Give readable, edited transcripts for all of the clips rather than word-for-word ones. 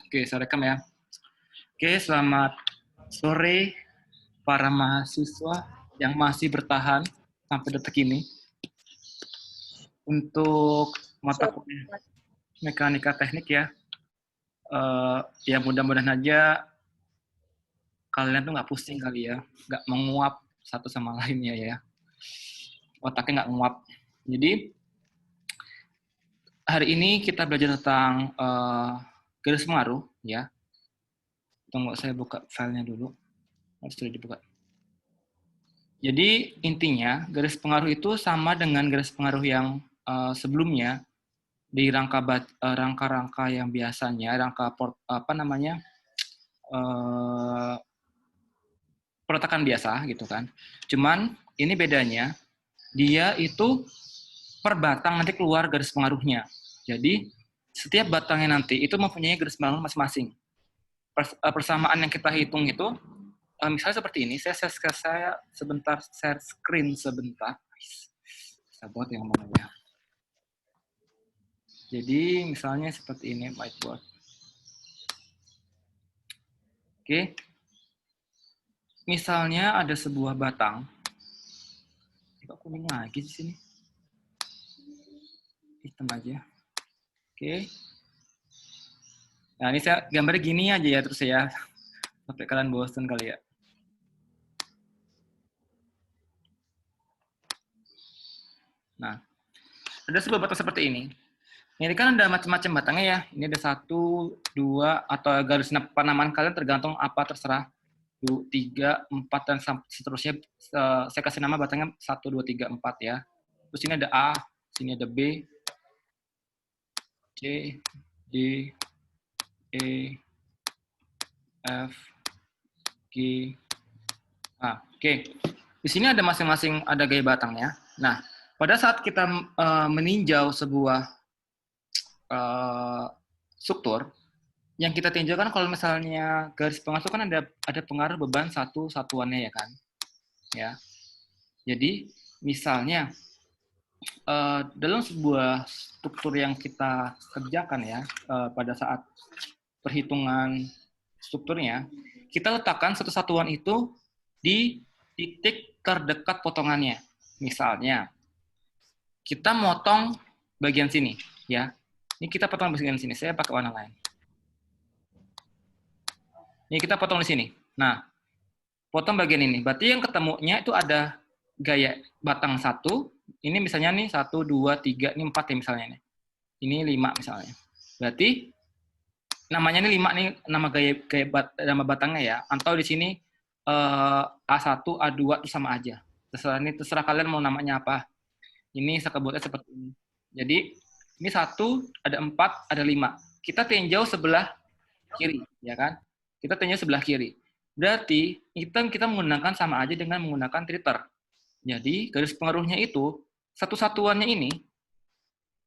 Oke, saya rekam ya. Oke, selamat sore para mahasiswa yang masih bertahan sampai detik ini untuk mata kuliah mekanika teknik ya. Ya mudah-mudahan aja kalian tuh nggak pusing kali ya, nggak menguap satu sama lainnya ya. Otaknya nggak menguap. Jadi hari ini kita belajar tentang garis pengaruh ya. Tunggu saya buka filenya dulu. Sudah dibuka. Jadi intinya garis pengaruh itu sama dengan garis pengaruh yang sebelumnya di rangka-rangka yang biasanya peletakan biasa gitu kan. Cuman ini bedanya dia itu per batang nanti keluar garis pengaruhnya. Jadi setiap batangnya nanti itu mempunyai garis pengaruh masing-masing. Persamaan yang kita hitung itu misalnya seperti ini. Saya sebentar share screen sebentar. Sahabat yang mana ya. Jadi misalnya seperti ini whiteboard. Oke. Misalnya ada sebuah batang. Kok kuning lagi di sini? Hitam aja. Oke. Nah, ini saya gambarnya gini aja ya terus ya. Sampai kalian bosan kali ya. Nah, ada sebuah batang seperti ini. Ini kan ada macam-macam batangnya ya. Ini ada 1, 2, atau garis penamaan kalian tergantung apa terserah. 2, 3, 4, dan seterusnya. Saya kasih nama batangnya 1, 2, 3, 4 ya. Terus ini ada A, sini ada B, C, D, E, F, G, A. Oke. Di sini ada masing-masing ada gaya batangnya. Nah, pada saat kita meninjau sebuah struktur, yang kita tinjau kan kalau misalnya garis pengaruh kan ada pengaruh beban satu satuannya ya kan. Ya. Jadi, misalnya dalam sebuah struktur yang kita kerjakan ya pada saat perhitungan strukturnya, kita letakkan satu satuan itu di titik terdekat potongannya. Misalnya, kita motong bagian sini, ya. Ini kita potong bagian sini. Saya pakai warna lain. Ini kita potong di sini. Nah, potong bagian ini. Berarti yang ketemunya itu ada gaya batang 1. Ini misalnya nih 1, 2, 3, ini 4 ya misalnya nih. Ini 5 misalnya. Berarti namanya ini 5 nih nama batangnya ya. Atau di sini A1, A2 itu sama aja. Terserah kalian mau namanya apa. Ini sekebutnya seperti ini. Jadi ini 1, ada 4, ada 5. Kita tinjau sebelah kiri, ya kan? Kita tinjau sebelah kiri. Berarti kita menggunakan sama aja dengan menggunakan treater. Jadi garis pengaruhnya itu satu satuannya ini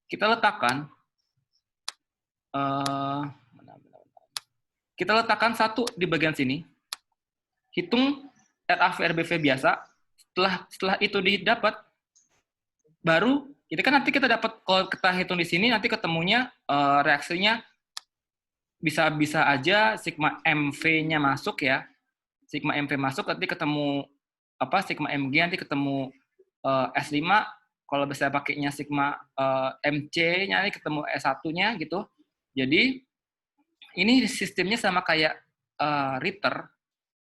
kita letakkan satu di bagian sini. Hitung RAV RBV biasa. Setelah itu didapat, baru itu kan nanti kita dapat kalau kita hitung di sini nanti ketemunya reaksinya bisa aja sigma MV-nya masuk ya. Sigma MV masuk nanti ketemu sigma MG nanti ketemu S5 kalau bisa pakainya sigma MC-nya nanti ketemu S1-nya gitu. Jadi ini sistemnya sama kayak Ritter.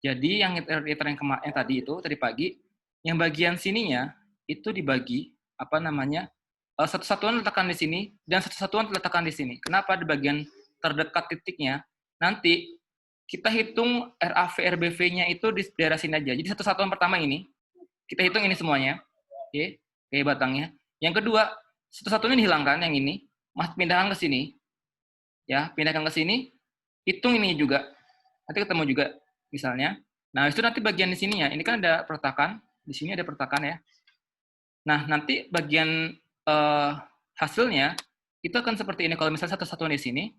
Jadi yang Ritter yang tadi pagi, yang bagian sininya itu dibagi satu satuan letakkan di sini dan satu satuan letakkan di sini. Kenapa di bagian terdekat titiknya? Nanti kita hitung RAV RBV-nya itu di daerah sini aja. Jadi satu satuan pertama ini kita hitung ini semuanya, oke, kayak batangnya. Yang kedua, satu satunya dihilangkan yang ini, pindahkan ke sini, ya, pindahkan ke sini, hitung ini juga, nanti ketemu juga misalnya. Nah itu nanti bagian di sini ya. Ini kan ada pertakan, di sini ada pertakan ya. Nah, nanti bagian hasilnya itu akan seperti ini. Kalau misalnya satu satuan di sini,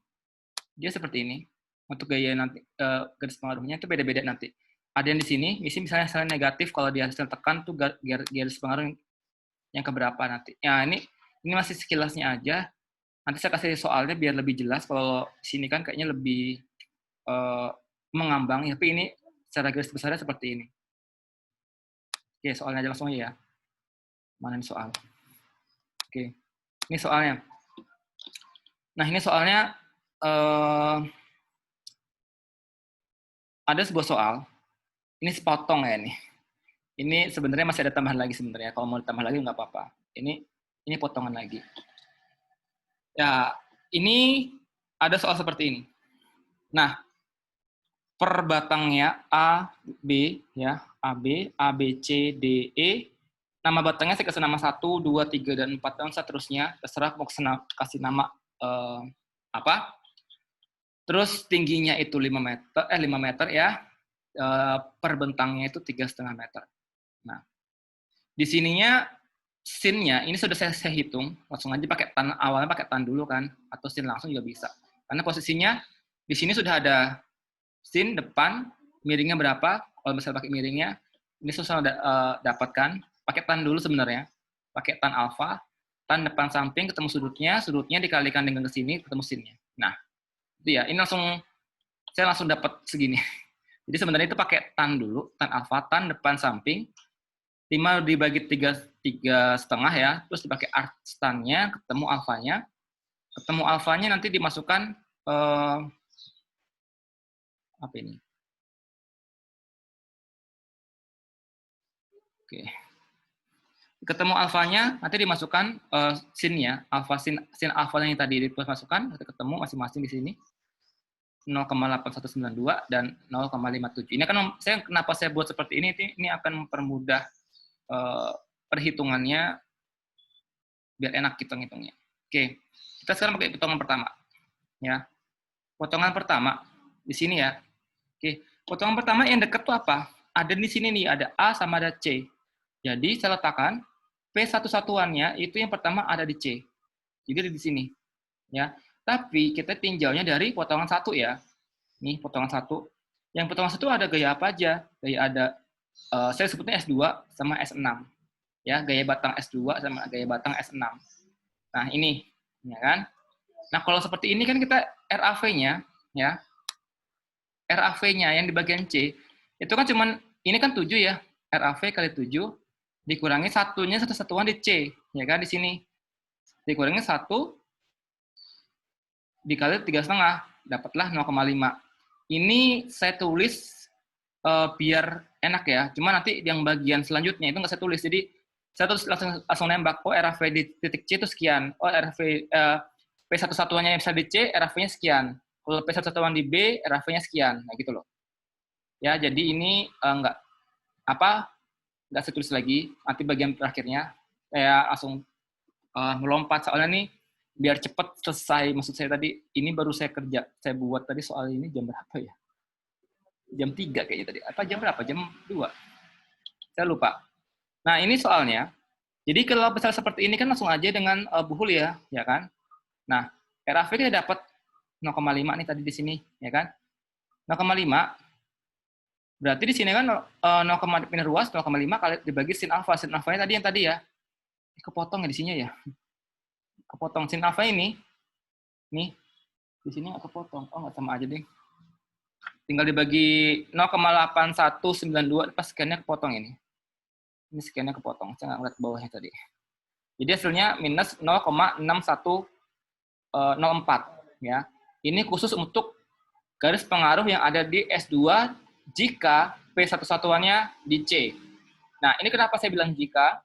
dia seperti ini. Untuk gaya nanti garis pengaruhnya itu beda-beda nanti. Ada yang di sini, misalnya negatif, kalau di hasil tekan tuh garis pengaruh yang keberapa nanti. Ya, ini masih sekilasnya aja. Nanti saya kasih soalnya biar lebih jelas. Kalau sini kan kayaknya lebih mengambang, tapi ini secara garis besarnya seperti ini. Oke, soalnya aja langsung aja ya. Mana ini soal? Oke, ini soalnya. Nah, ini soalnya ada sebuah soal. Ini sepotong ya nih. Ini sebenarnya masih ada tambahan lagi sebenarnya. Kalau mau ditambah lagi nggak apa-apa. Ini potongan lagi. Ya, ini ada soal seperti ini. Nah, per batangnya A, B, ya, AB, ABC, DE. Nama batangnya saya kasih nama 1, 2, 3, dan 4, dan seterusnya. Terserah mau kasih nama apa. Terus tingginya itu 5 meter ya. Per bentangnya itu 3,5 meter. Nah, di sininya scene-nya ini sudah saya hitung, langsung aja pakai tan, awalnya pakai tan dulu kan, atau scene langsung juga bisa. Karena posisinya di sini sudah ada scene depan, miringnya berapa, kalau misalnya pakai miringnya, ini susah dapatkan, pakai tan dulu sebenarnya, pakai tan alfa, tan depan samping ketemu sudutnya dikalikan dengan ke sini ketemu scene-nya. Nah, itu ya, ini saya langsung dapat segini. Jadi sebenarnya itu pakai tan dulu, tan alfa, tan depan samping, 5 dibagi 3,5 ya, terus dipakai arc stannya, ketemu alfanya nanti dimasukkan apa ini? Oke. Ketemu alfanya nanti dimasukkan sin-nya, sin alfa yang tadi dimasukkan, ketemu masing-masing di sini 0,8192 dan 0,57. Ini kan kenapa saya buat seperti ini akan mempermudah perhitungannya biar enak hitung-hitungnya. Oke, kita sekarang pakai potongan pertama. Ya, potongan pertama di sini ya. Oke, potongan pertama yang dekat tuh apa? Ada di sini nih, ada A sama ada C. Jadi saya letakkan P1 satuannya itu yang pertama ada di C. Jadi di sini. Ya, tapi kita tinjaunya dari potongan 1 ya. Nih potongan 1. Yang potongan 1 ada gaya apa aja? Gaya ada saya sebutnya S2 sama S6. Ya, gaya batang S2 sama gaya batang S6. Nah, ini ya kan? Nah, kalau seperti ini kan kita RAV-nya ya. RAV-nya yang di bagian C itu kan cuman ini kan 7 ya. RAV kali 7 dikurangi satunya satu-satuan di C, ya kan di sini. Dikurangi 1 dikali 3,5 dapatlah 0,5. Ini saya tulis biar enak ya. Cuma nanti yang bagian selanjutnya itu nggak saya tulis. Jadi saya terus langsung nembak, oh RAV di titik C itu sekian. Oh RAV P1 satuannya yang bisa di C, RAV-nya sekian. Kalau P1 satuan di B, RAV-nya sekian. Nah gitu loh. Ya, jadi ini nggak saya tulis lagi. Nanti bagian terakhirnya saya langsung melompat. Soalnya nih biar cepat selesai. Maksud saya tadi, ini baru saya buat tadi soal ini jam berapa ya? Jam 3 kayaknya tadi. Apa jam berapa? Jam 2. Saya lupa. Nah, ini soalnya. Jadi kalau besar seperti ini kan langsung aja dengan buhul ya kan? Nah, RAV kita dapat 0,5 nih tadi di sini, ya kan? 0,5 berarti di sini kan 0,5 pindah ruas 0,5 kali dibagi sin alfa. Sin alfanya tadi yang tadi ya. Kepotong ya di sini ya. Kepotong sin alfa ini. Nih. Di sini nggak kepotong. Oh, nggak sama aja deh. Tinggal dibagi 0,8192 pas scan-nya kepotong ini. Ini scan-nya kepotong. Saya nggak ngeliat bawahnya tadi. Jadi hasilnya minus 0,6104 ya. Ini khusus untuk garis pengaruh yang ada di S2 jika P1 satuannya di C. Nah, ini kenapa saya bilang jika?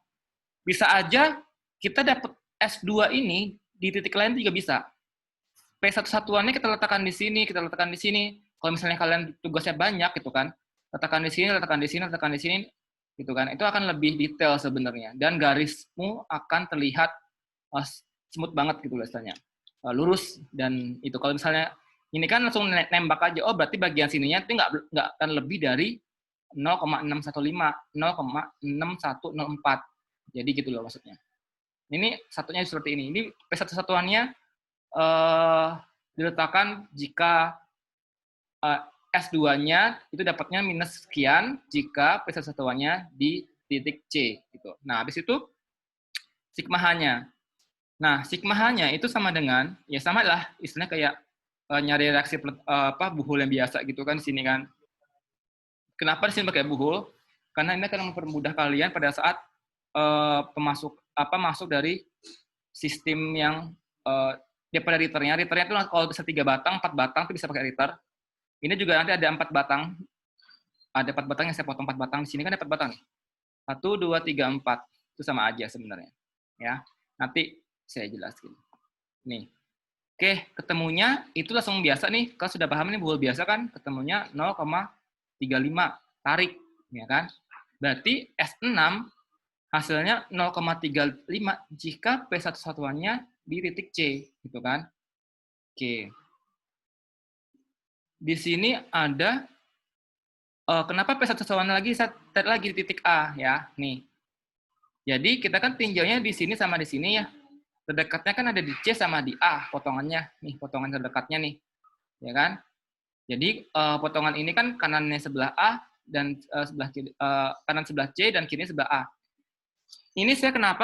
Bisa aja kita dapat S2 ini di titik lain juga bisa. P1 satuannya kita letakkan di sini, kita letakkan di sini. Kalau misalnya kalian tugasnya banyak gitu kan, letakkan di sini, letakkan di sini, letakkan di sini, gitu kan. Itu akan lebih detail sebenarnya dan garismu akan terlihat smooth banget gitu istilahnya. Lurus dan itu kalau misalnya ini kan langsung nembak aja, oh berarti bagian sininya itu nggak akan lebih dari 0,615, 0,6104. Jadi gitu loh maksudnya. Ini satunya seperti ini. Ini P1 satuannya diletakkan jika S2-nya itu dapatnya minus sekian jika P1 satuannya di titik C gitu. Nah, habis itu sigma H-nya. Nah, sigma H-nya itu sama dengan, ya sama lah, istilahnya kayak nyari reaksi buhul yang biasa gitu kan di sini kan. Kenapa di sini pakai buhul? Karena ini akan mempermudah kalian pada saat masuk dari sistem yang dia pada riternya. Riternya itu kalau bisa 3 batang, 4 batang itu bisa pakai riter. Ini juga nanti ada 4 batang. Ada 4 batang yang saya potong 4 batang. Di sini kan ada 4 batang nih. 1, 2, 3, 4. Itu sama aja sebenarnya. Ya. Nanti saya jelaskan. Nih. Oke, ketemunya itu langsung biasa nih. Kalau sudah paham nih buhul biasa kan, ketemunya 0,35 tarik, ya kan? Berarti S6 hasilnya 0,35 jika P1 satuannya di titik C, gitu kan? Oke. Di sini ada kenapa P1 satuannya lagi saya tarik lagi di titik A ya, nih. Jadi kita kan tinjaunya di sini sama di sini ya. Terdekatnya kan ada di C sama di A potongannya, nih potongan terdekatnya nih, ya kan? Jadi potongan ini kan kanannya sebelah A dan kanan sebelah C dan kiri sebelah A. Ini saya kenapa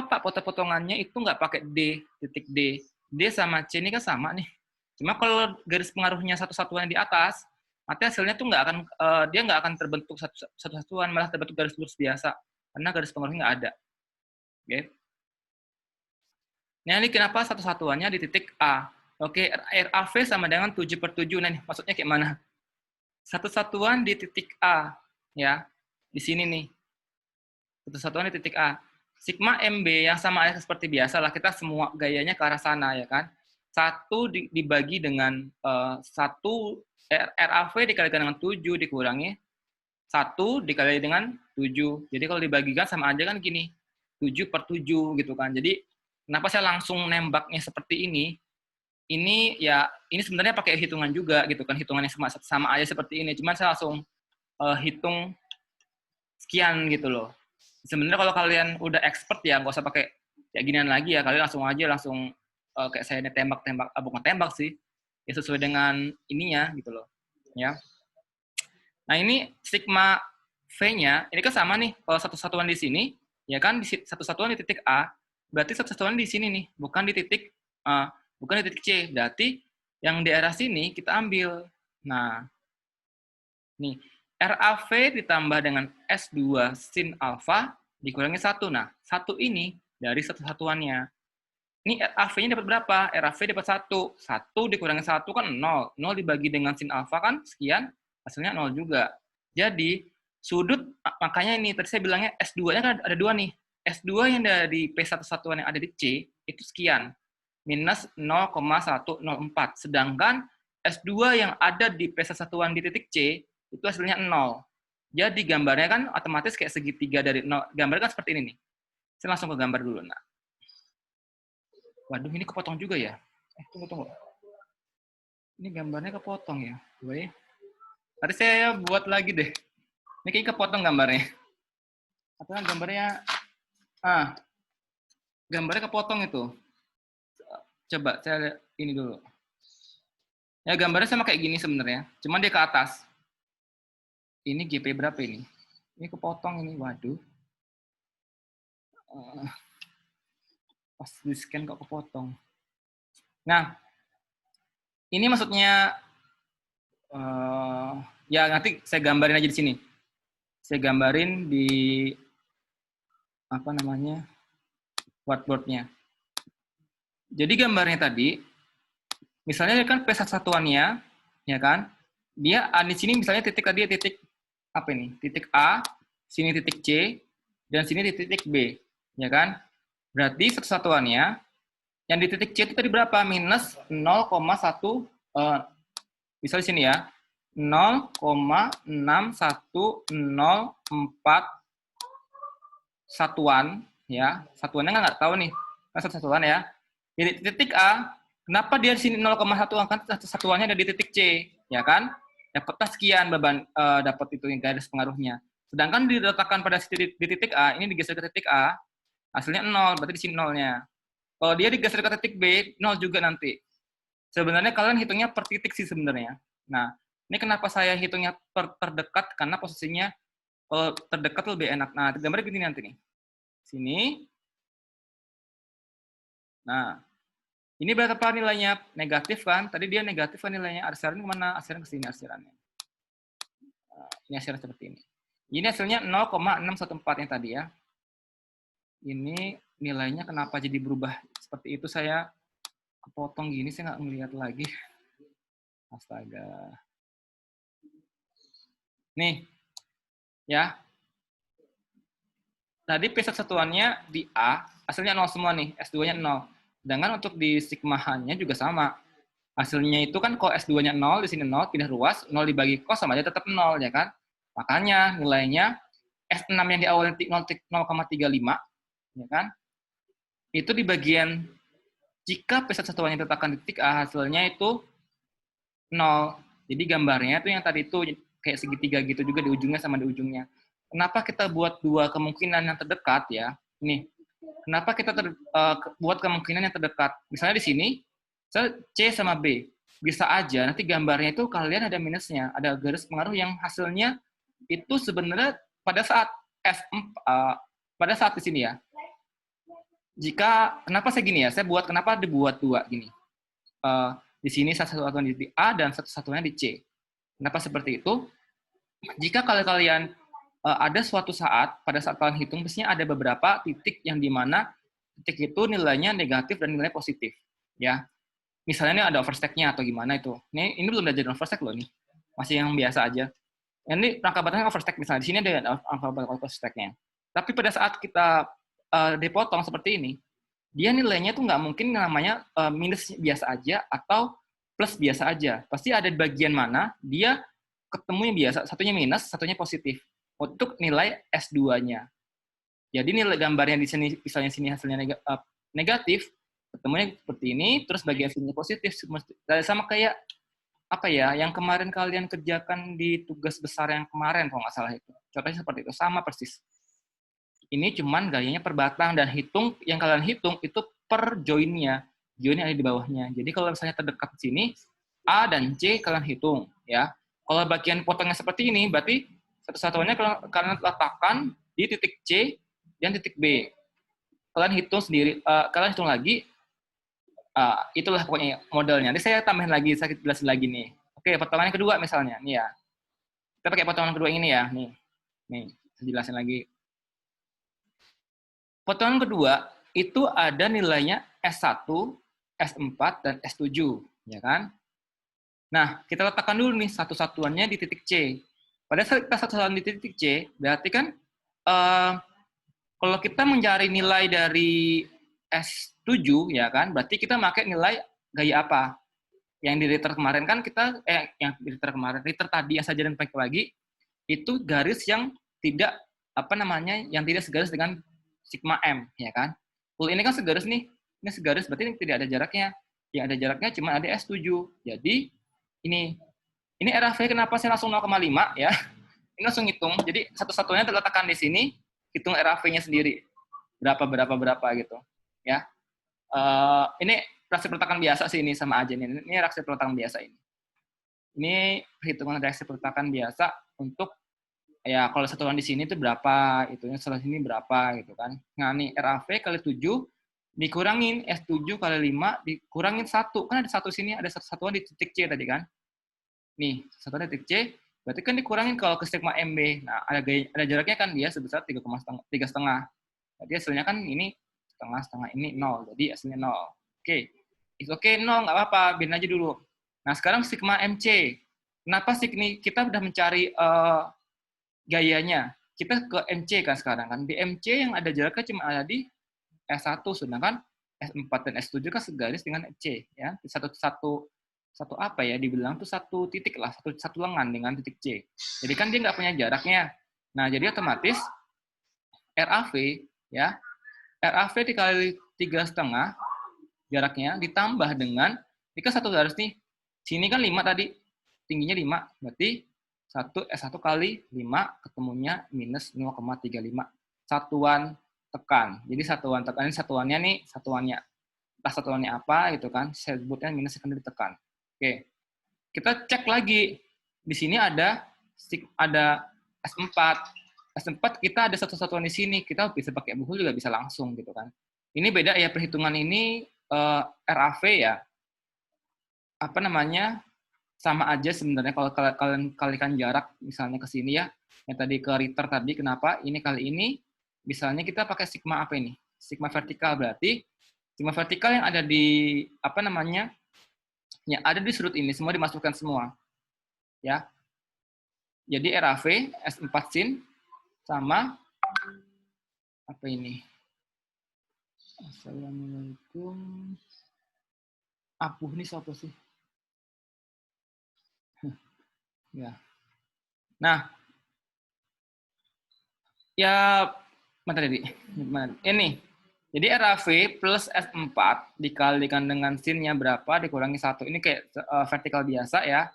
Pak potongannya itu nggak pakai D, titik D. D sama C ini kan sama nih. Cuma kalau garis pengaruhnya satu-satuan di atas, nanti hasilnya tuh dia nggak akan terbentuk satu-satuan, malah terbentuk garis lurus biasa. Karena garis pengaruhnya nggak ada. Oke. Nah, ini kenapa satu-satuannya di titik A. Oke, RAV sama dengan 7/7. Nah, ini maksudnya kayak mana? Satu-satuan di titik A. Ya, di sini nih. Satu-satuan di titik A. Sigma MB yang sama aja seperti biasa lah. Kita semua gayanya ke arah sana, ya kan? 1 dibagi dengan 1 RAV dikalikan dengan 7 dikurangi 1 dikali dengan 7. Jadi kalau dibagikan sama aja kan gini. 7/7 gitu kan. Jadi kenapa saya langsung nembaknya seperti ini? Ini sebenarnya pakai hitungan juga gitu kan. Hitungannya sama aja seperti ini. Cuman saya langsung hitung sekian gitu loh. Sebenarnya kalau kalian udah expert ya nggak usah pakai kayak ginian lagi ya. Kalian langsung kayak saya tembak-tembak, bukan tembak sih. Ya sesuai dengan ininya gitu loh. Ya. Nah, ini sigma V-nya, ini kan sama nih. Kalau satu satuan di sini, ya kan satu satuan di titik A, berarti satu satuan di sini nih, bukan di titik C. Berarti yang di arah sini kita ambil. Nah, nih RAV ditambah dengan S2 sin alfa dikurangi 1. Nah, 1 ini dari satu satuannya. Ini RAV-nya dapat berapa? RAV dapat 1. 1 dikurangi 1 kan 0. 0 dibagi dengan sin alfa kan sekian, hasilnya 0 juga. Jadi, sudut, makanya ini, tadi saya bilangnya S2-nya kan ada 2 nih. S2 yang dari P1 satuan yang ada di C, itu sekian. Minus 0,104. Sedangkan S2 yang ada di P1 satuan di titik C, itu hasilnya 0. Jadi gambarnya kan otomatis kayak segitiga dari 0. Gambarnya kan seperti ini nih. Saya langsung ke gambar dulu. Nah, waduh, ini kepotong juga ya? Tunggu. Ini gambarnya kepotong ya? Boleh. Tadi saya buat lagi deh. Ini kayaknya kepotong gambarnya. Atau gambarnya... gambarnya kepotong itu. Coba saya ini dulu. Ya, gambarnya sama kayak gini sebenarnya. Cuma dia ke atas. Ini GP berapa ini? Ini kepotong ini. Waduh. Pas di scan kok kepotong. Nah, ini maksudnya ya nanti saya gambarin aja di sini. Saya gambarin di apa namanya whiteboard-nya. Jadi gambarnya tadi, misalnya kan P1 satuannya, ya kan? Dia di sini misalnya titik tadi titik apa ini? Titik A, sini titik C, dan sini di titik B, ya kan? Berarti satu satuannya yang di titik C itu tadi berapa? Minus 0,1 misalnya sini ya. 0,6104 satuan ya. Satuannya nggak tahu nih. Kan satu satuan ya. Di titik A, kenapa dia di sini 0,1 kan satuannya ada di titik C, ya kan? Dapatlah sekian beban dapat itu garis pengaruhnya. Sedangkan diletakkan pada di titik A, ini digeser ke titik A, hasilnya 0, berarti di sini 0-nya. Kalau dia digeser ke titik B, 0 juga nanti. Sebenarnya kalian hitungnya per titik sih sebenarnya. Nah, ini kenapa saya hitungnya terdekat, karena posisinya kalau terdekat lebih enak. Nah, gambarnya begini nanti nih. Sini, Nah, ini berapa nilainya? Negatif kan? Tadi dia negatif kan nilainya. Arsiran kemana? Arsiran ke sini arsirannya. Nah, ini arsiran seperti ini. Ini hasilnya 0,614 yang tadi ya. Ini nilainya kenapa jadi berubah seperti itu? Saya kepotong gini, saya nggak ngelihat lagi. Astaga. Nih, ya. Tadi P satuannya di A, hasilnya 0 semua nih, S2-nya 0. Sedangkan untuk di sigma-nya juga sama. Hasilnya itu kan kalau S2-nya 0, di sini 0, pindah ruas, 0 dibagi cos sama aja tetap 0, ya kan? Makanya nilainya S6 yang di awal 0,35, ya kan? Itu di bagian, jika P satuannya diletakkan di titik A, hasilnya itu 0. Jadi gambarnya itu yang tadi itu kayak segitiga gitu juga di ujungnya sama di ujungnya. Kenapa kita buat dua kemungkinan yang terdekat ya? Nih, kenapa kita buat kemungkinan yang terdekat? Misalnya di sini, C sama B. Bisa aja nanti gambarnya itu kalian ada minusnya, ada garis pengaruh yang hasilnya itu sebenarnya pada saat pada saat di sini ya. Jika kenapa saya gini ya? Saya buat kenapa dibuat dua gini. Di sini satu-satunya di A dan satu-satunya di C. Kenapa seperti itu? Jika kalian ada suatu saat, pada saat kalian hitung, biasanya ada beberapa titik yang dimana titik itu nilainya negatif dan nilai positif. Ya, misalnya ini ada overstack-nya atau gimana itu. Ini belum belajar overstack loh nih, masih yang biasa aja. Ini rangka batasnya overstack misalnya, di sini ada rangka overstack-nya. Tapi pada saat kita dipotong seperti ini, dia nilainya tuh nggak mungkin namanya minus biasa aja atau plus biasa aja. Pasti ada di bagian mana dia ketemunya biasa, satunya minus, satunya positif. Untuk nilai S2-nya. Jadi nilai gambarnya di sini, misalnya sini hasilnya negatif, ketemunya seperti ini, terus bagian sini positif. Sama kayak apa ya, yang kemarin kalian kerjakan di tugas besar yang kemarin, kalau nggak salah itu. Contohnya seperti itu, sama persis. Ini cuman gayanya per batang, dan yang kalian hitung itu per join-nya. Join-nya ada di bawahnya. Jadi kalau misalnya terdekat di sini, A dan C kalian hitung. Ya. Kalau bagian potongnya seperti ini, berarti satu-satunya kalian letakkan di titik C dan titik B. Kalian hitung sendiri, kalian hitung lagi, itulah pokoknya modelnya. Nanti saya tambahin lagi, saya jelasin lagi nih. Oke, potongan kedua misalnya, nih ya. Kita pakai potongan kedua ini ya, nih. Saya jelasin lagi. Potongan kedua itu ada nilainya S1, S4, dan S7, ya kan? Nah, kita letakkan dulu nih satu-satuannya di titik C. Pada saat kita satu-satuan di titik C, berarti kan kalau kita mencari nilai dari S7, ya kan? Berarti kita pakai nilai gaya apa? Yang di liter kemarin kan kita, yang di liter kemarin, liter tadi yang saja dan pakai lagi, itu garis yang tidak, yang tidak segaris dengan sigma M, ya kan? Kalau ini kan segaris nih, ini segaris berarti tidak ada jaraknya. Yang ada jaraknya cuma ada S7. Jadi, ini RAV kenapa saya langsung 0,5 ya? Ini langsung hitung. Jadi, satu-satunya terletakkan di sini, hitung RAV-nya sendiri. Berapa gitu. Ya. Ini reaksi peletakan biasa sih ini sama aja nih. Ini reaksi peletakan biasa ini. Ini perhitungan reaksi peletakan biasa untuk ya kalau satuan di sini itu berapa, itunya setelah sini berapa gitu kan. Nah, nih RAV kali 7 dikurangin S7 kali 5 dikurangin 1. Kan ada satu sini, ada satuan di titik C tadi kan. Nih, satuan di titik C, berarti kan dikurangin kalau ke sigma MB. Nah, ada jaraknya kan dia sebesar 3,5. Jadi hasilnya kan ini setengah ini 0. Jadi hasilnya 0. Oke. It's okay, 0, nggak apa-apa, biarin aja dulu. Nah, sekarang sigma MC. Kenapa sih kita udah mencari gayanya? Kita ke MC kan sekarang kan. Di MC yang ada jaraknya cuma ada di S1, sedangkan S4 dan S7 kan segaris dengan C ya. Satu apa ya dibilang tuh satu titik lah, satu lengan dengan titik C. Jadi kan dia nggak punya jaraknya. Nah, jadi otomatis RAV ya, RAV dikali 3,5 jaraknya ditambah dengan jika satu garis nih, sini kan 5 tadi, tingginya 5, berarti 1 kali 5 ketemunya minus 0,35 satuan tekan. Jadi satuan tekan ini satuannya nih, entah satuannya apa gitu kan, saya sebutnya minus sekali ditekan. Oke, kita cek lagi. Di sini ada S4. S4 kita ada satu satuan di sini, kita bisa pakai buku juga bisa langsung gitu kan. Ini beda ya perhitungan ini RAV ya. Apa namanya? Sama aja sebenarnya kalau kalian kalikan jarak misalnya ke sini ya. Yang tadi ke Ritter tadi kenapa? Ini kali ini misalnya kita pakai sigma apa ini? Sigma vertikal berarti sigma vertikal yang ada di apa namanya? Yang ada di sudut ini semua dimasukkan semua. Ya. Jadi RAV S4 sin sama apa ini? Assalamualaikum. Apuh nih siapa sih? Ya. Nah, ya mana tadi? Ini. Jadi RAV plus S4 dikalikan dengan sinnya berapa dikurangi 1. Ini kayak vertikal biasa ya.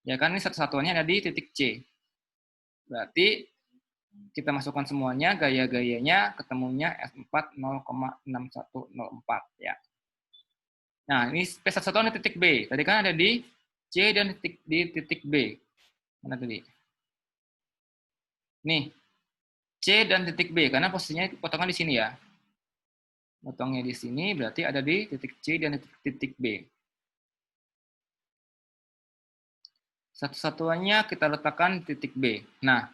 Ya kan ini satu-satuannya ada di titik C. Berarti kita masukkan semuanya, gaya-gayanya ketemunya S4 0,6104 ya. Nah, ini P1 di titik B. Tadi kan ada di C dan di titik B. Mana tadi? Nih, C dan titik B, karena posisinya potongan di sini ya. Potongnya di sini, berarti ada di titik C dan titik B. Satu-satuannya kita letakkan di titik B. Nah,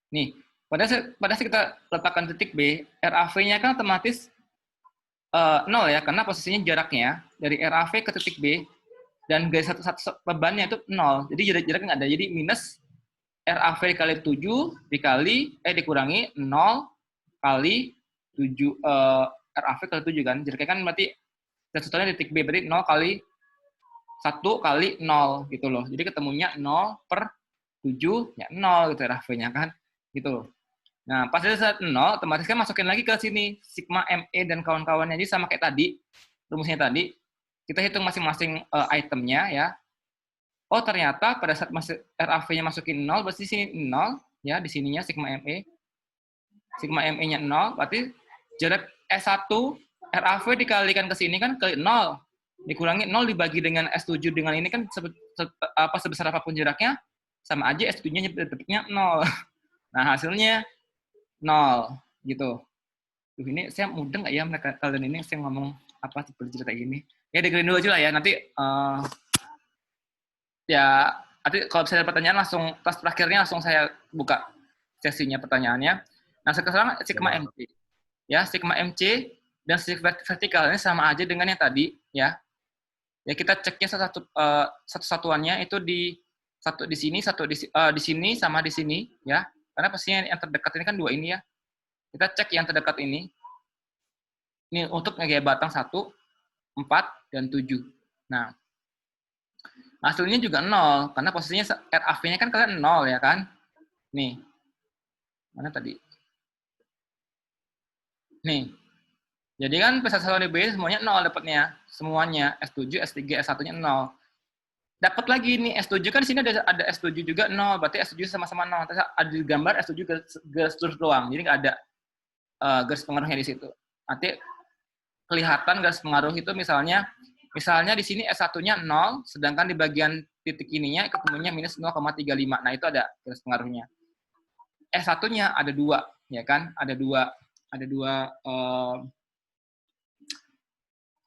nih, pada saat kita letakkan titik B, RAV-nya kan otomatis 0 ya, karena posisinya jaraknya dari RAV ke titik B, dan garis satu bebannya itu 0. Jadi jaraknya nggak ada. Jadi minus RAV kali 7 dikurangi 0 kali 7 RAV kali 7 kan. Jaraknya kan berarti satunya titik B berarti 0 kali 1 kali 0 gitu loh. Jadi ketemunya 0 per 7 ya 0 gitu RAV-nya kan. Gitu loh. Nah, pas saat 0 otomatis kan masukin lagi ke sini sigma ME dan kawan-kawannya. Jadi sama kayak tadi, rumusnya tadi. Kita hitung masing-masing itemnya ya. Oh, ternyata pada saat RAV-nya masukin 0, berarti di sini 0, ya, di sininya sigma ME. Sigma ME-nya 0, berarti jarak S1 RAV dikalikan ke sini kan ke 0. Dikurangi 0 dibagi dengan S7 dengan ini kan sebesar apapun jaraknya, sama aja S7-nya dapatnya 0. Nah, hasilnya 0, gitu. Ini saya mudeng nggak ya mereka kalian ini saya ngomong apa seperti cerita gini. Ya, dengerin dulu aja lah ya, nanti ya, nanti kalau misalnya ada pertanyaan langsung kelas terakhirnya langsung saya buka sesinya pertanyaannya. Nah, sekarang sigma MC. Ya, sigma MC dan sigma vertikal ini sama aja dengan yang tadi ya. Ya kita ceknya satu-satuannya itu di sini, di sini sama di sini ya. Karena pastinya yang terdekat ini kan dua ini ya. Kita cek yang terdekat ini. Ini untuk gaya batang 1, 4 dan 7. Nah, hasilnya juga 0, karena posisinya RAV-nya kan kalian 0 ya kan? Nih. Mana tadi? Nih. Jadi kan P1 di B semuanya 0 dapatnya. Semuanya. S7, S3, S1-nya 0. Dapat lagi nih S7 kan di sini ada S7 juga 0. Berarti S7 sama-sama 0. Terus ada di gambar S7 garis lurus doang. Jadi nggak ada garis pengaruhnya di situ. Nanti kelihatan garis pengaruh itu misalnya di sini S1-nya 0, sedangkan di bagian titik ininya ketemunya minus 0,35. Nah, itu ada garis pengaruhnya. S1-nya ada 2, ya kan? Ada dua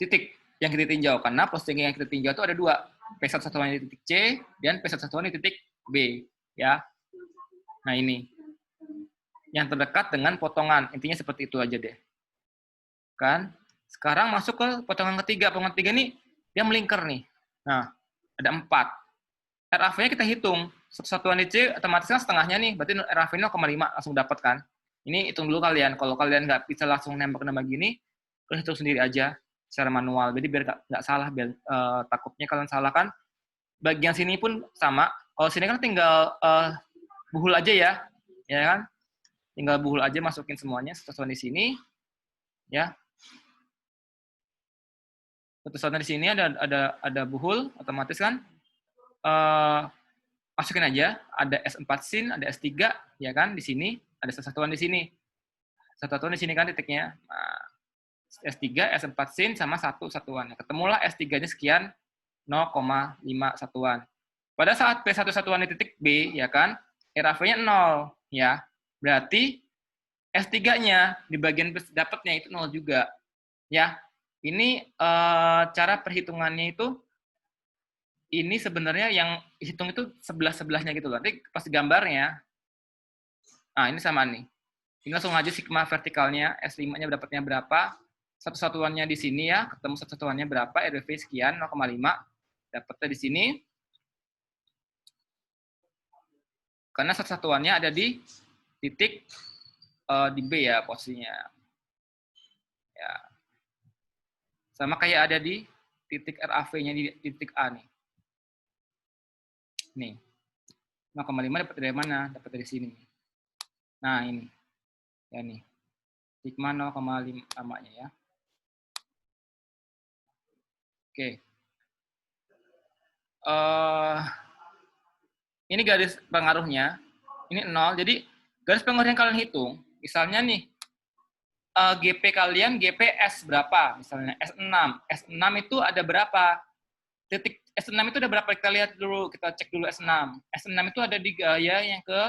titik yang kita tinjau. Karena posting yang kita tinjau itu ada 2. P1 satuan di titik C dan P1 satuan di titik B. Ya. Nah, ini. Yang terdekat dengan potongan. Intinya seperti itu aja deh. Kan? Sekarang masuk ke potongan ketiga. Potongan ketiga ini dia melingkar nih. Nah, ada 4. RAV-nya kita hitung. Satuan di C otomatis kan setengahnya nih. Berarti RAV-nya 0,5 langsung dapat kan. Ini hitung dulu kalian. Kalau kalian nggak bisa langsung nembak-nembak gini, kalian hitung sendiri aja secara manual. Jadi biar nggak salah. Biar takutnya kalian salah kan. Bagian sini pun sama. Kalau sini kan tinggal buhul aja ya. Ya kan? Tinggal buhul aja masukin semuanya. Satuan di sini. Ya. Satuan di sini ada buhul otomatis kan. Masukin aja, ada S4 sin, ada S3, ya kan, di sini, ada satuan di sini. Satuan di sini kan titiknya. Nah, S3, S4 sin, sama satuan. Ketemulah S3-nya sekian, 0,5 satuan. Pada saat P1 satuan di titik B, ya kan, RAV-nya 0, ya. Berarti S3-nya di bagian dapatnya itu 0 juga. Ya, ini cara perhitungannya itu, ini sebenarnya yang hitung itu sebelah-sebelahnya gitu loh. Nanti pas gambarnya, nah ini sama nih. Ini langsung aja sigma vertikalnya, S5-nya dapatnya berapa, satu satuannya di sini ya, ketemu satu satuannya berapa, RDV sekian, 0,5, dapatnya di sini. Karena satu satuannya ada di titik di B ya posisinya. Ya. Sama kayak ada di titik RAV-nya di titik A nih. Nih. 0,5 dapat dari mana? Dapat dari sini. Nah, ini. Ya nih. Sigma 0,5 lamanya ya. Oke. Ini garis pengaruhnya. Ini 0. Jadi garis pengaruh yang kalian hitung, misalnya nih, GP kalian GPS berapa? Misalnya S6. S6 itu ada berapa? Titik S6 itu ada berapa? Kita lihat dulu, kita cek dulu S6. S6 itu ada di gaya yang ke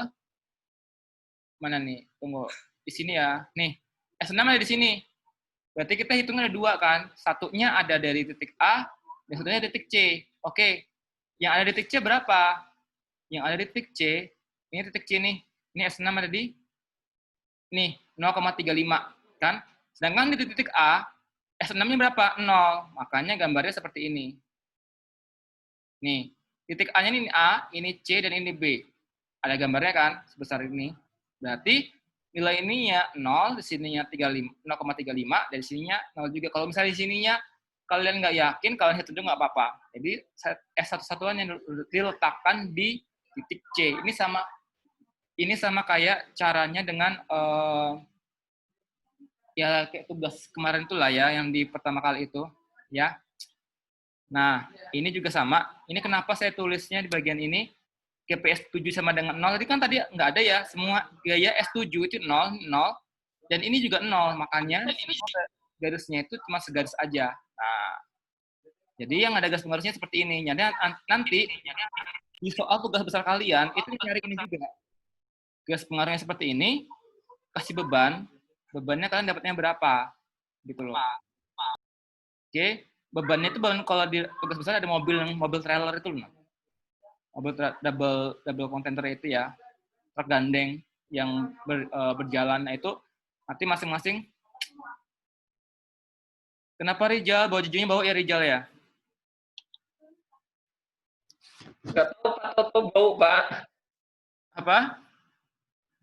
mana nih? Tunggu. Di sini ya. Nih, S6 ada di sini. Berarti kita hitungnya ada dua kan? Satunya ada dari titik A, dan satunya dari titik C. Oke. Yang ada di titik C berapa? Yang ada di titik C, ini titik C nih. Ini S6 ada di nih 0,35 kan? Sedangkan di titik A, S6-nya berapa? 0. Makanya gambarnya seperti ini. Nih, titik A-nya ini A, ini C, dan ini B. Ada gambarnya kan? Sebesar ini. Berarti nilai ininya 0, di sininya 0,35, dari sininya 0 juga. Kalau misalnya di sininya kalian nggak yakin, kalian hitung juga nggak apa-apa. Jadi S1-satuan yang diletakkan di titik C. Ini sama kayak caranya dengan ya kayak tugas kemarin itu lah ya, yang di pertama kali itu ya. Nah, ini juga sama. Ini kenapa saya tulisnya di bagian ini GPS 7 sama dengan 0. Jadi kan tadi nggak ada ya, semua gaya S7 itu 0, 0. Dan ini juga 0, makanya garisnya itu cuma segaris aja. Nah, jadi yang ada garis pengaruhnya seperti ini. Jadi nanti di soal tugas besar kalian, itu cari ini juga. Garis pengaruhnya seperti ini, kasih beban, bebannya kalian dapatnya berapa? Gitu loh. Oke, bebannya itu kalau di tugas besar ada mobil trailer itu loh. Mobil double container itu ya, truk gandeng yang berjalan. Nah, itu nanti masing-masing. Kenapa Rijal? Bawa jujunya bawa ya Rijal ya? Nggak tahu Pak, tahu bau Pak. Apa?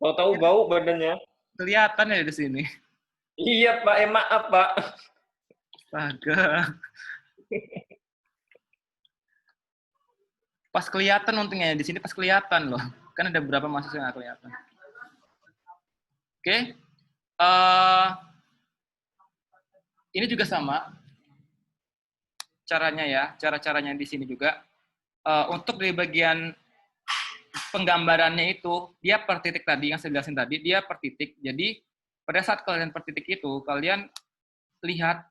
Tahu bau badannya. Kelihatan ya di sini. Iya Pak, maaf Pak. Astaga. Pas kelihatan untungnya di sini pas kelihatan loh. Kan ada beberapa mahasiswa yang nggak kelihatan. Oke. Ini juga sama caranya ya. Cara-caranya di sini juga. Untuk di bagian penggambarannya itu, dia per titik tadi, yang saya jelasin tadi, dia per titik. Jadi, pada saat kalian per titik itu, kalian lihat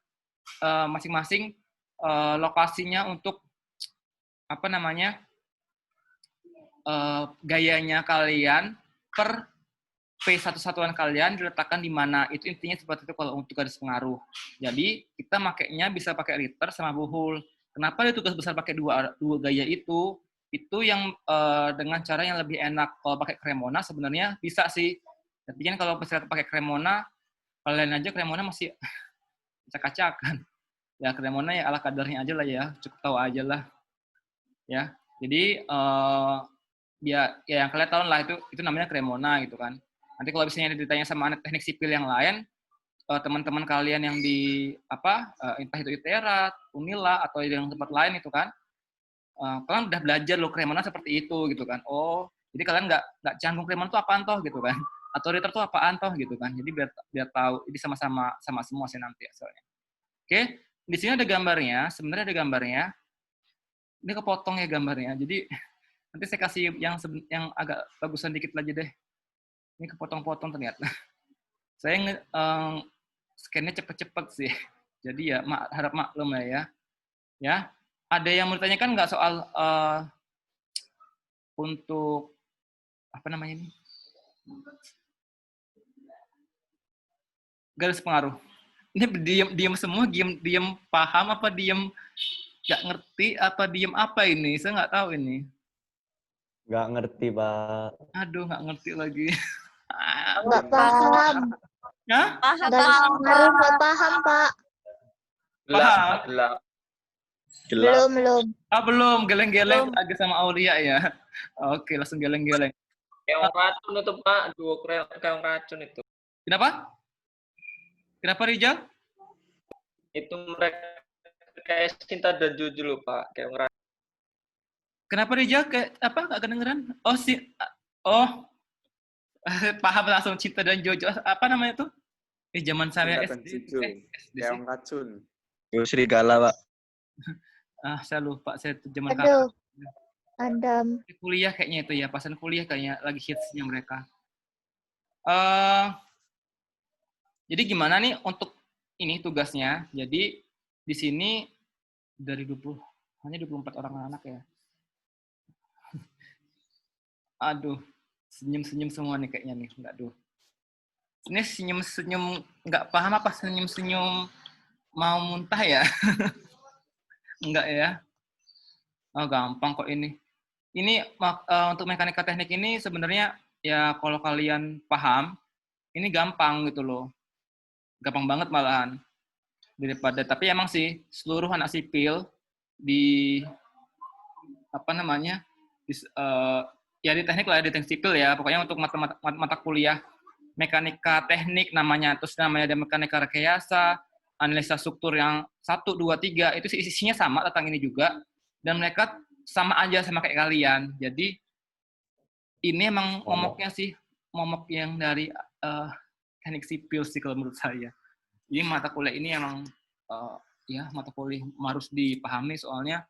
masing-masing lokasinya untuk apa namanya gayanya kalian per P1 satuan kalian diletakkan di mana. Itu intinya seperti itu kalau untuk garis pengaruh. Jadi kita makainya bisa pakai Ritter sama Boole. Kenapa di tugas besar pakai dua gaya itu? Itu yang dengan cara yang lebih enak. Kalau pakai Cremona sebenarnya bisa sih. Tapi kan kalau misalnya pakai Cremona, kalian aja Cremona masih acak-acakan. Ya Cremona ya ala kadarnya aja lah ya, cukup tahu aja lah. Ya, jadi ya yang kalian tahu lah itu namanya Cremona gitu kan. Nanti kalau misalnya ditanya sama anak teknik sipil yang lain, teman-teman kalian yang di entah itu ITERA, Unila atau yang tempat lain itu kan, kalian udah belajar loh Cremona seperti itu gitu kan. Oh, jadi kalian nggak canggung Cremona itu apaan toh gitu kan. Atau Ritter itu apaan toh gitu kan. Jadi biar tahu, ini sama semua sih nanti asalnya. Oke, di sini ada gambarnya, sebenarnya ada gambarnya. Ini kepotong ya gambarnya. Jadi nanti saya kasih yang agak bagusan dikit lagi deh. Ini kepotong-potong ternyata. Saya scan-nya cepet-cepet sih. Jadi ya harap maklum lah ya. Ya, ada yang mau ditanyakan nggak soal untuk apa namanya ini? Garis pengaruh. Ini diam semua, diam paham apa diam nggak ngerti apa diam apa ini? Saya nggak tahu ini. Nggak ngerti, Pak. Aduh, nggak ngerti lagi. Nggak paham. Hah? Paham, Dalam paham. pengaruh nggak paham, Pak. Gelap, Paham. Pak, gelap. Gelap. Belum. Ah, belum. Geleng-geleng Belum. agak sama Aulia ya. Oke, langsung geleng-geleng. Keong racun itu, Pak. Duo keong racun itu. Kenapa? Kenapa, Rijal? Itu mereka kayak Cinta dan Jojo loh, Pak. Keong racun. Kenapa Rijal? Kayak apa? Nggak kedengeran? Oh, paham langsung Cinta dan Jojo. Apa namanya tuh? Zaman saya Cinta dan SD. Jojo. SD sih. Keong racun. Serigala, Pak. Saya lupa. Saya tuh zaman Aduh. Adam. kuliah kayaknya itu ya. Pasan kuliah kayaknya lagi hitsnya mereka. Jadi gimana nih untuk ini tugasnya? Jadi di sini dari hanya 24 orang anak ya. Aduh, senyum-senyum semua nih kayaknya nih. Enggak, aduh. Ini senyum-senyum nggak paham apa senyum-senyum mau muntah ya? Enggak ya? Oh, gampang kok ini. Ini untuk mekanika teknik ini sebenarnya ya kalau kalian paham, ini gampang gitu loh. Gampang banget malahan. Tapi emang sih seluruh anak sipil di apa namanya? Ya di teknik lah, di teknik sipil ya. Pokoknya untuk mata kuliah mekanika teknik namanya, terus namanya ada mekanika rekayasa, analisa struktur yang 1, 2, 3, itu isinya sama tentang ini juga. Dan mereka sama aja sama kayak kalian. Jadi ini emang momoknya sih, momok yang dari teknik sipil sih kalau menurut saya. Jadi mata kuliah ini emang ya mata kuliah harus dipahami soalnya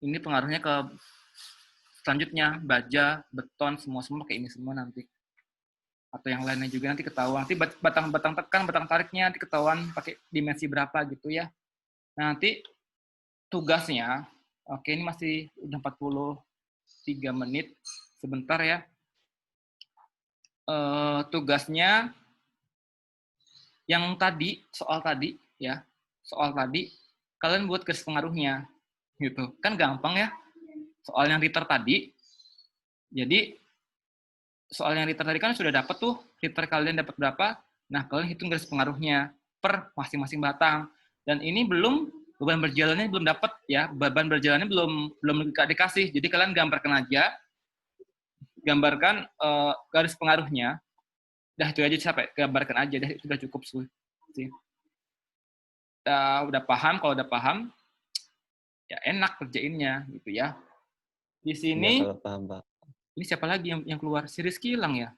ini pengaruhnya ke selanjutnya baja, beton, semua kayak ini semua nanti. Atau yang lainnya juga nanti ketahuan. Nanti batang tekan, batang tariknya nanti ketahuan pakai dimensi berapa gitu ya. Nah, nanti tugasnya, oke ini masih udah 43 menit, sebentar ya. Tugasnya yang tadi, soal tadi, kalian buat garis pengaruhnya, gitu. Kan gampang ya, soal yang liter tadi. Jadi, soal yang liter tadi kan sudah dapat tuh, liter kalian dapat berapa, nah kalian hitung garis pengaruhnya per masing-masing batang. Dan ini beban berjalannya belum dapat ya, beban berjalannya belum dikasih. Jadi kalian gambarkan aja, garis pengaruhnya. Dah itu aja sampai gambarkan aja, dah itu udah cukup sih. Udah paham, kalau udah paham ya enak kerjainnya gitu ya. Di sini Ya, kalau paham, Pak. ini siapa lagi yang keluar? Si Rizky hilang ya?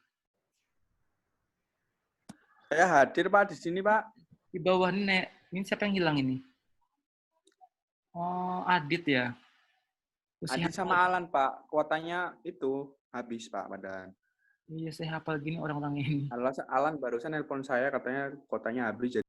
Saya hadir, Pak, di sini, Pak. Di bawah ini siapa yang hilang ini? Oh, Adit ya. Terus Adit sama Alan, Pak. Kuotanya itu habis, Pak, padahal. Iya, saya hafal gini orang-orang ini. Alan barusan nelpon saya, katanya kuotanya habis.